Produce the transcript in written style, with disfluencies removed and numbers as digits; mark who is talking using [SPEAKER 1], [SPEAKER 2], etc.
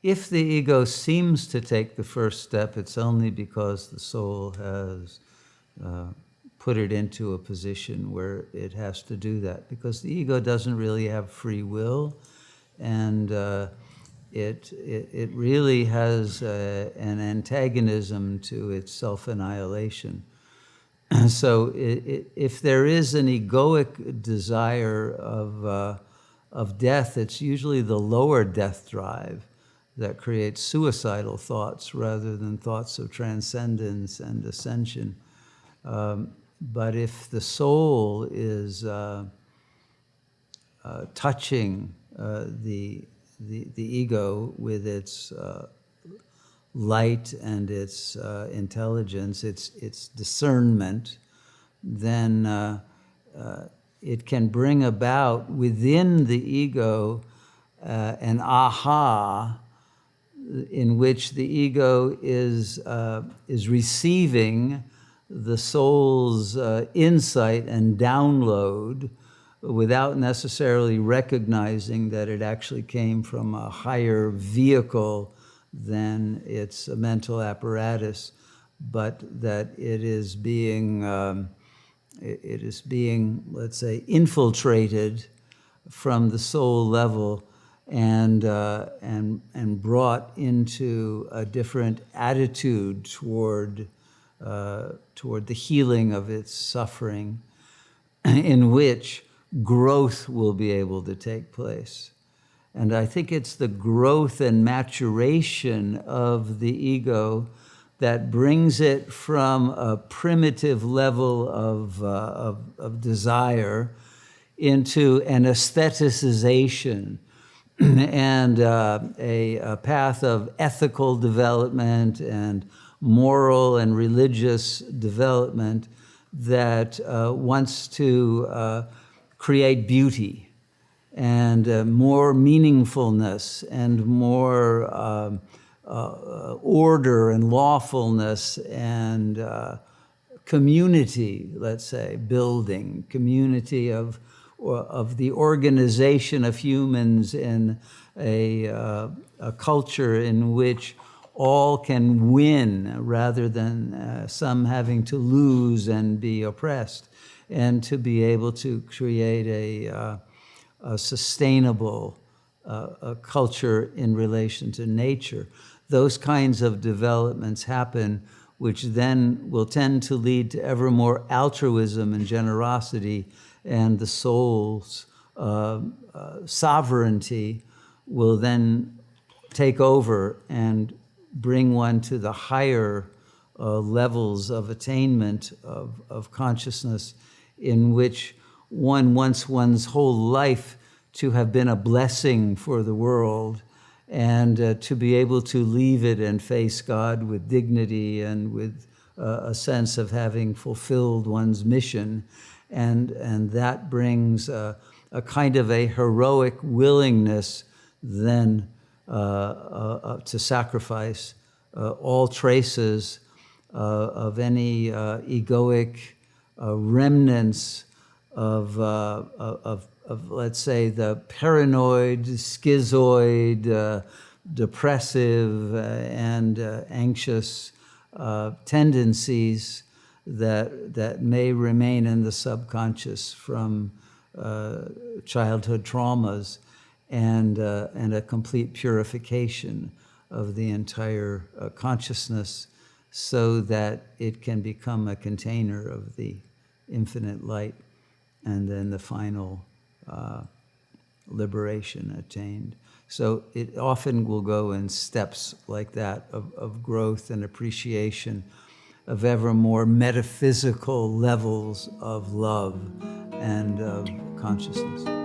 [SPEAKER 1] if the ego seems to take the first step, it's only because the soul has put it into a position where it has to do that, because the ego doesn't really have free will, and it really has an antagonism to its self-annihilation. So if there is an egoic desire of death, it's usually the lower death drive that creates suicidal thoughts rather than thoughts of transcendence and ascension. But if the soul is touching the ego with its light and its intelligence, its discernment, then it can bring about within the ego an aha in which the ego is receiving the soul's insight and download without necessarily recognizing that it actually came from a higher vehicle than its mental apparatus, but that it is being, let's say, infiltrated from the soul level and brought into a different attitude toward the healing of its suffering, in which growth will be able to take place. And I think it's the growth and maturation of the ego that brings it from a primitive level of desire into an aestheticization and a path of ethical development and moral and religious development that wants to create beauty and more meaningfulness and more order and lawfulness and community, let's say, building, community of the organization of humans in a culture in which all can win rather than some having to lose and be oppressed, and to be able to create a sustainable culture in relation to nature. Those kinds of developments happen, which then will tend to lead to ever more altruism and generosity, and the soul's sovereignty will then take over and bring one to the higher levels of attainment of consciousness, in which one wants one's whole life to have been a blessing for the world, and to be able to leave it and face God with dignity and with a sense of having fulfilled one's mission. And that brings a kind of a heroic willingness then to sacrifice all traces of any egoic remnants of let's say, the paranoid, schizoid, depressive, and anxious tendencies that may remain in the subconscious from childhood traumas, and a complete purification of the entire consciousness, so that it can become a container of the infinite light, and then the final liberation attained. So it often will go in steps like that of growth and appreciation of ever more metaphysical levels of love and of consciousness.